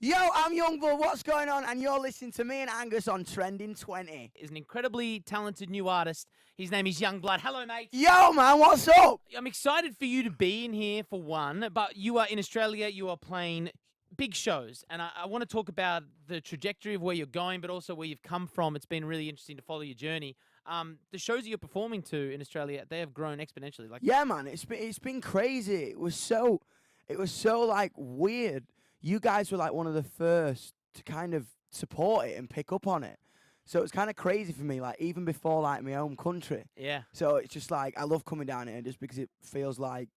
Yo, I'm Yungblud, what's going on? And you're listening to me and Angus on Trending 20. Is an incredibly talented new artist. His name is Yungblud. Hello, mate. Yo, man, what's up? I'm excited for you to be in here for one, but you are in Australia, you are playing big shows, and I want to talk about the trajectory of where you're going, but also where you've come from. It's been really interesting to follow your journey. The shows that you're performing to in Australia, they have grown exponentially. Yeah, man, it's been crazy. It was so like weird. You guys were like one of the first to kind of support it and pick up on it. So it's kind of crazy for me, like even before like my home country. Yeah. So it's just like I love coming down here just because it feels like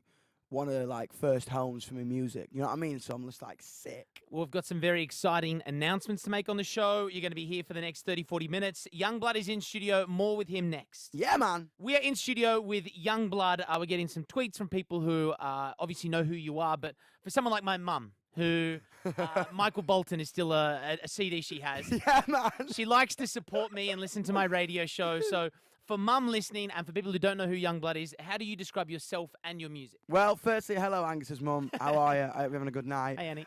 one of the like first homes for my music. You know what I mean? So I'm just like sick. Well, we've got some very exciting announcements to make on the show. You're going to be here for the next 30, 40 minutes. Yungblud is in studio. More with him next. Yeah, man. We are in studio with Yungblud. We're getting some tweets from people who obviously know who you are, but for someone like my mum, who Michael Bolton is still a CD she has. Yeah, man. She likes to support me and listen to my radio show. So for mum listening and for people who don't know who Yungblud is, how do you describe yourself and your music? Well, firstly, hello, Angus's mum. How are you? I hope you're having a good night. Hey, Annie.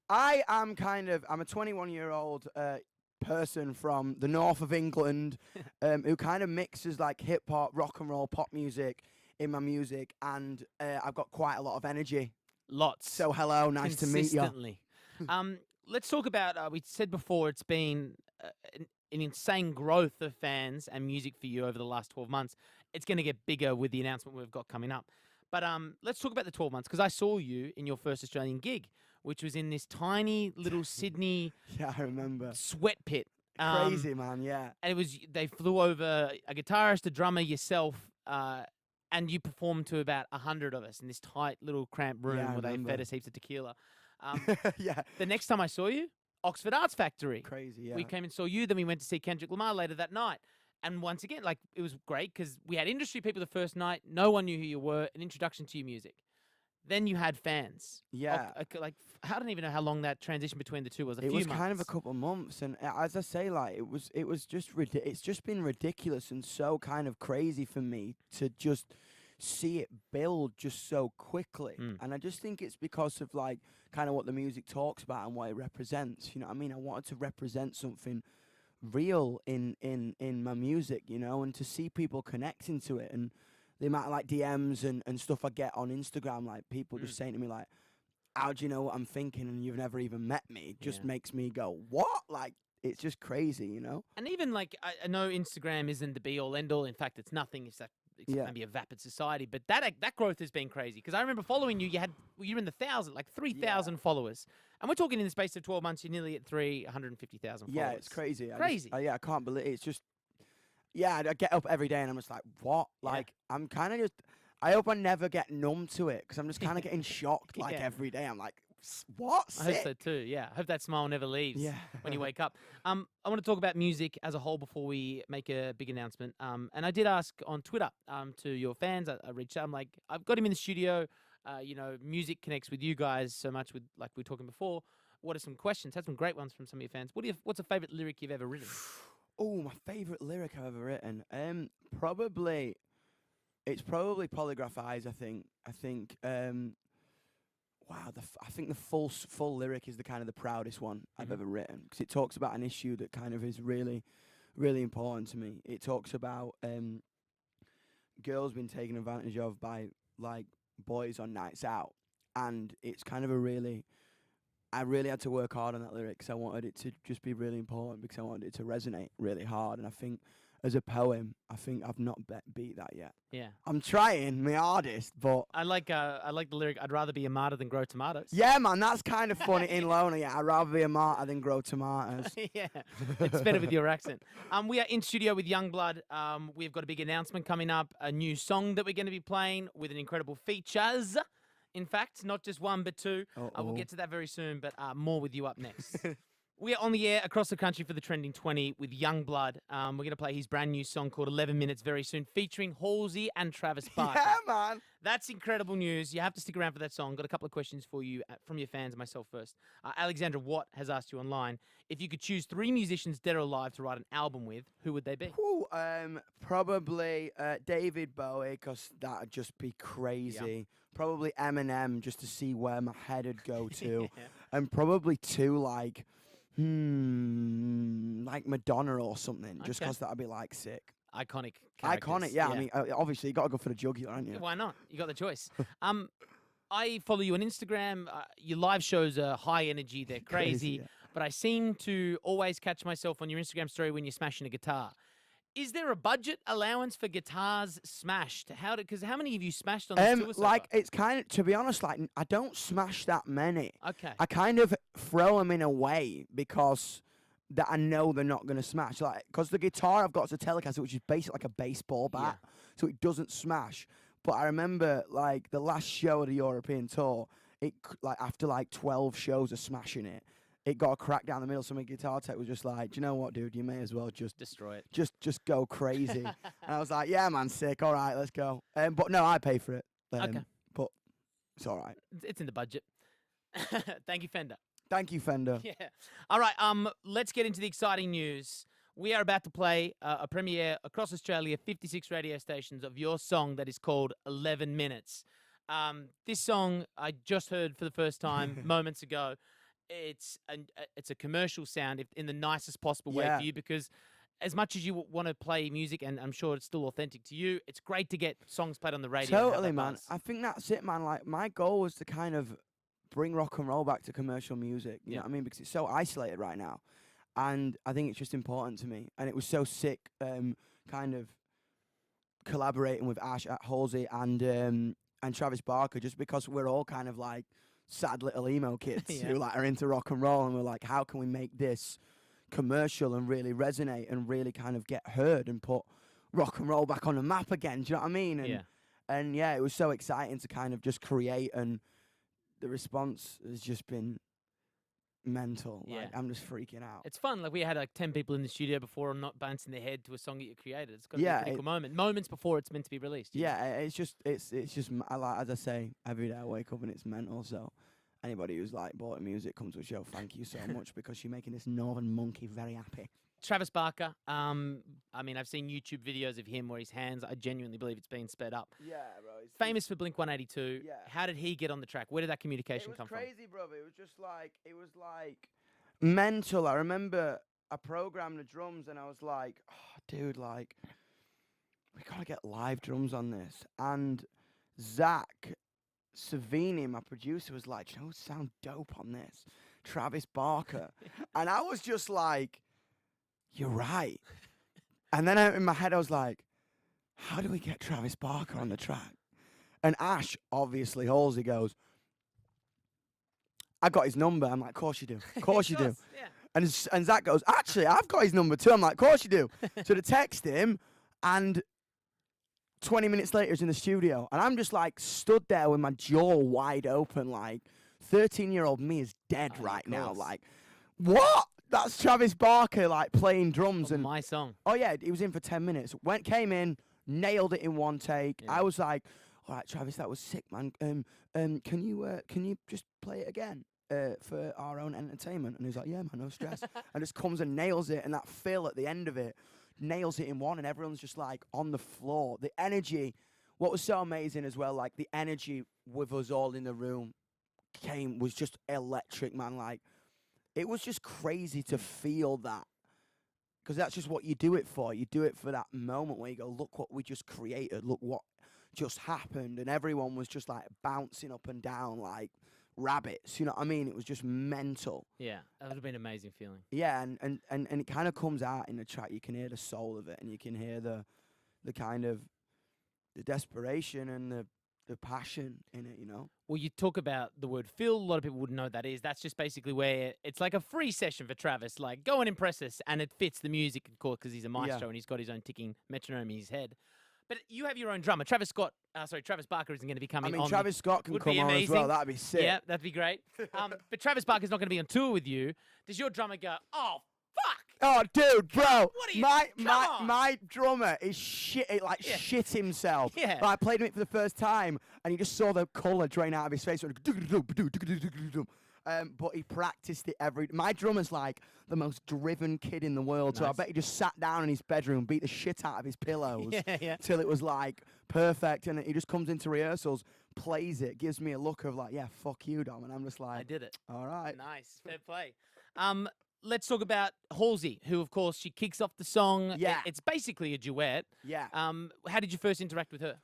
I'm a 21-year-old person from the north of England who kind of mixes like hip hop, rock and roll, pop music in my music, and I've got quite a lot of energy. Lots. So hello, nice to meet you. Consistently. Let's talk about, we said before, it's been an insane growth of fans and music for you over the last 12 months. It's going to get bigger with the announcement we've got coming up. But let's talk about the 12 months, because I saw you in your first Australian gig, which was in this tiny little Sydney Yeah, I remember. sweat pit. Crazy, man, yeah. And they flew over a guitarist, a drummer, yourself, and you performed to about 100 of us in this tight little cramped room where they fed us heaps of tequila. Yeah. The next time I saw you, Oxford Arts Factory. Crazy, yeah. We came and saw you, then we went to see Kendrick Lamar later that night. And once again, like, it was great because we had industry people the first night. No one knew who you were, an introduction to your music. Then you had fans. Yeah. Like, I don't even know how long that transition between the two was. It was kind of a couple of months, and as I say, like it was just it's just been ridiculous and so kind of crazy for me to just see it build just so quickly. And I just think it's because of like kind of what the music talks about and what it represents. You know what I mean? I wanted to represent something real in my music, you know, and to see people connecting to it, and the amount of like DMs and stuff I get on Instagram, like people just saying to me like, how do you know what I'm thinking and you've never even met me? Just makes me go, what? Like, it's just crazy, you know? And even like, I know Instagram isn't the be all end all. In fact, it's nothing. It's maybe a vapid society. But that growth has been crazy. Because I remember following you, you were in the 3,000 followers. And we're talking in the space of 12 months, you're nearly at 350,000 followers. Yeah, it's crazy. Crazy. I can't believe it. It's just, yeah, I get up every day and I'm just like, what? Like, I'm kind of just, I hope I never get numb to it because I'm just kind of getting shocked like every day. I'm like, what? I hope so too, yeah. I hope that smile never leaves when you wake up. I want to talk about music as a whole before we make a big announcement. And I did ask on Twitter to your fans, I reached out, I'm like, I've got him in the studio. You know, music connects with you guys so much with, like we were talking before. What are some questions? Had some great ones from some of your fans. What's a favorite lyric you've ever written? Oh, my favorite lyric I've ever written. Probably, it's probably Polygraph Eyes. I think. Wow, I think the full lyric is the kind of the proudest one I've ever written because it talks about an issue that kind of is really, really important to me. It talks about girls being taken advantage of by like boys on nights out, and it's kind of I really had to work hard on that lyric because I wanted it to just be really important because I wanted it to resonate really hard. And I think as a poem, I think I've not beat that yet. Yeah. I'm trying my hardest, but... I like the lyric, I'd rather be a martyr than grow tomatoes. Yeah, man, that's kind of funny in Loner. Yeah, I'd rather be a martyr than grow tomatoes. Yeah, it's better with your accent. We are in studio with Yungblud. We've got a big announcement coming up, a new song that we're going to be playing with an incredible features. In fact, not just one, but two. We'll get to that very soon, but more with you up next. We are on the air across the country for the Trending 20 with Yungblud. We're going to play his brand new song called 11 Minutes very soon, featuring Halsey and Travis Barker. Yeah, man. That's incredible news. You have to stick around for that song. Got a couple of questions for you from your fans and myself first. Alexandra Watt has asked you online, if you could choose 3 musicians dead or alive to write an album with, who would they be? Ooh, probably David Bowie, because that would just be crazy. Yeah. Probably Eminem, just to see where my head would go to. and probably 2 like like Madonna or something, just Okay. because that'd be like sick. Iconic Iconic, characters, yeah. I mean, obviously you got to go for the jugular, aren't you? Why not? You got the choice. I follow you on Instagram. Your live shows are high energy. They're crazy. yeah. But I seem to always catch myself on your Instagram story when you're smashing a guitar. Is there a budget allowance for guitars smashed? Because how many have you smashed on this tour so Like far? it's kind of, to be honest, like I don't smash that many. Okay. I kind of throw them in a way because that I know they're not going to smash. Like, because the guitar I've got is a Telecaster, which is basically like a baseball bat, so it doesn't smash. But I remember, like, the last show of the European tour, like after like 12 shows of smashing it, it got a crack down the middle. So my guitar tech was just like, do you know what, dude? You may as well just destroy it. Just go crazy. And I was like, yeah, man, sick. All right, let's go. But no, I pay for it. Okay. But it's all right. It's in the budget. Thank you, Fender. Thank you, Fender. Yeah. All right. Let's get into the exciting news. We are about to play a premiere across Australia, 56 radio stations, of your song that is called 11 Minutes. This song I just heard for the first time moments ago. It's a commercial sound in the nicest possible way for you, because as much as you want to play music, and I'm sure it's still authentic to you, it's great to get songs played on the radio. Totally, man. I think that's it, man. Like, my goal was to kind of bring rock and roll back to commercial music. You know what I mean? Because it's so isolated right now. And I think it's just important to me. And it was so sick, kind of collaborating with Ash at Halsey and Travis Barker, just because we're all kind of like sad little emo kids who like are into rock and roll, and we're like, how can we make this commercial and really resonate and really kind of get heard and put rock and roll back on the map again? Do you know what I mean? And yeah, it was so exciting to kind of just create, and the response has just been mental. Like, I'm just freaking out. It's fun. Like, we had like 10 people in the studio before not bouncing their head to a song that you created. It's got to be a critical moment. Moments before it's meant to be released. It's just I like, as I say, every day I wake up and it's mental. So anybody who's like bought music, come to a show, thank you so much, because you're making this northern monkey very happy. Travis Barker, I mean, I've seen YouTube videos of him where his hands, I genuinely believe it's been sped up. Yeah, bro. Famous for Blink 182. Yeah. How did he get on the track? Where did that communication come from? It was crazy, brother. It was like mental. I remember I programmed the drums and I was like, oh, dude, like, we gotta get live drums on this. And Zach Savini, my producer, was like, you know, sound dope on this? Travis Barker. And I was just like, you're right. And then in my head, I was like, how do we get Travis Barker on the track? And Ash, obviously, Halsey goes, I got his number. I'm like, of course you do. Of course you do. Yeah. And Zach goes, actually, I've got his number too. I'm like, of course you do. So to text him, and 20 minutes later, he's in the studio. And I'm just like stood there with my jaw wide open, like 13-year-old me is dead right now. Like, what? That's Travis Barker, like, playing drums. And my song. Oh, yeah, he was in for 10 minutes. Came in, nailed it in one take. Yeah. I was like, all right, Travis, that was sick, man. Can you just play it again for our own entertainment? And he was like, yeah, man, no stress. And just comes and nails it, and that fill at the end of it nails it in one, and everyone's just, like, on the floor. The energy, what was so amazing as well, like, the energy with us all in the room was just electric, man. Like, it was just crazy to feel that, because that's just what you do it for. You do it for that moment where you go, look what we just created, look what just happened, and everyone was just like bouncing up and down like rabbits. You know what I mean? It was just mental. Yeah, that would have been an amazing feeling. Yeah, and it kind of comes out in the track. You can hear the soul of it, and you can hear the kind of the desperation and the passion in it, you know? Well, you talk about the word fill. A lot of people wouldn't know what that is. That's just basically where it's like a free session for Travis. Like, go and impress us, and it fits the music, of course, because he's a maestro and he's got his own ticking metronome in his head. But you have your own drummer. Travis Barker isn't going to be coming on. Travis Scott can come on as well. That'd be sick. Yeah, that'd be great. But Travis Barker's not going to be on tour with you. Does your drummer go, oh, fuck? Oh, dude, bro, What are you, my drummer is shit. Shit himself. Yeah. Like, I played him it for the first time, and you just saw the colour drain out of his face. And But he practiced it My drummer's like the most driven kid in the world, so I Nice. bet he just sat down in his bedroom, beat the shit out of his pillows Yeah. till it was like perfect, and he just comes into rehearsals, plays it, gives me a look of like, yeah, fuck you, Dom, and I'm just I like, did it. all right. Nice. Fair play. Let's talk about Halsey, who, of course, she kicks off the song. Yeah. It's basically a duet. Yeah. How did you first interact with her?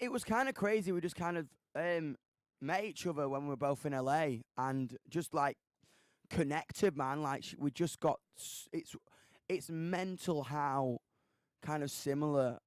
It was kind of crazy. We just kind of met each other when we were both in LA and just like connected, man. Like we just got. It's mental how kind of similar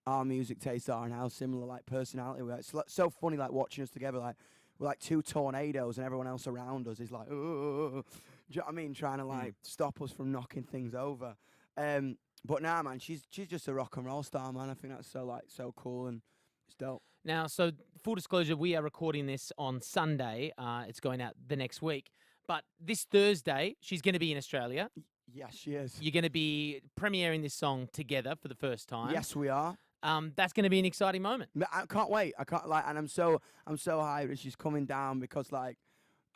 our music tastes are and how similar like personality we are. It's so funny like watching us together. Like we're like two tornadoes and everyone else around us is like, oh. Do you know what I mean? Trying to like stop us from knocking things over. But nah, man, she's just a rock and roll star, man. I think that's so cool and it's dope. Now, so full disclosure, we are recording this on Sunday. It's going out the next week. But this Thursday, she's going to be in Australia. Yes, she is. You're going to be premiering this song together for the first time. Yes, we are. That's going to be an exciting moment. I can't wait. And I'm so hyped that she's coming down because like,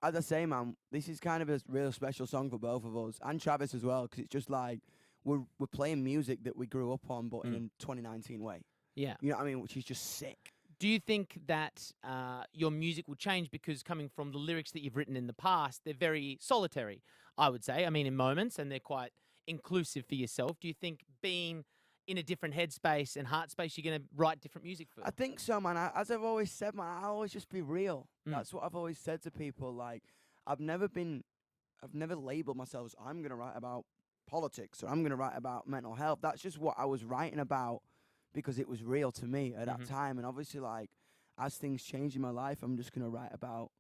as I say, man, this is kind of a real special song for both of us and Travis as well, because it's just like we're playing music that we grew up on, but in a 2019 way. Yeah. You know what I mean? Which is just sick. Do you think that your music will change because coming from the lyrics that you've written in the past, they're very solitary, I would say. I mean, in moments, and they're quite inclusive for yourself. Do you think being in a different headspace and heart space, you're going to write different music for? I think so, man. As I've always said, man, I always just be real. That's what I've always said to people. Like, I've never labeled myself as I'm going to write about politics or I'm going to write about mental health. That's just what I was writing about because it was real to me at that time. And obviously, like, as things change in my life, I'm just going to write about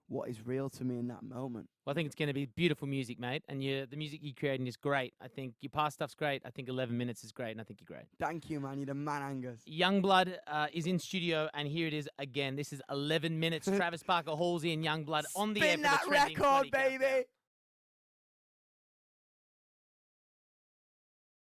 what is real to me in that moment. Well, I think it's going to be beautiful music, mate. And the music you're creating is great. I think your past stuff's great. I think 11 Minutes is great, and I think you're great. Thank you, man. You're the man, Angus. Yungblud is in studio, and here it is again. This is 11 Minutes. Travis Barker, Halsey, and Yungblud on the air Spin for the that trending record, 20 countdown. baby.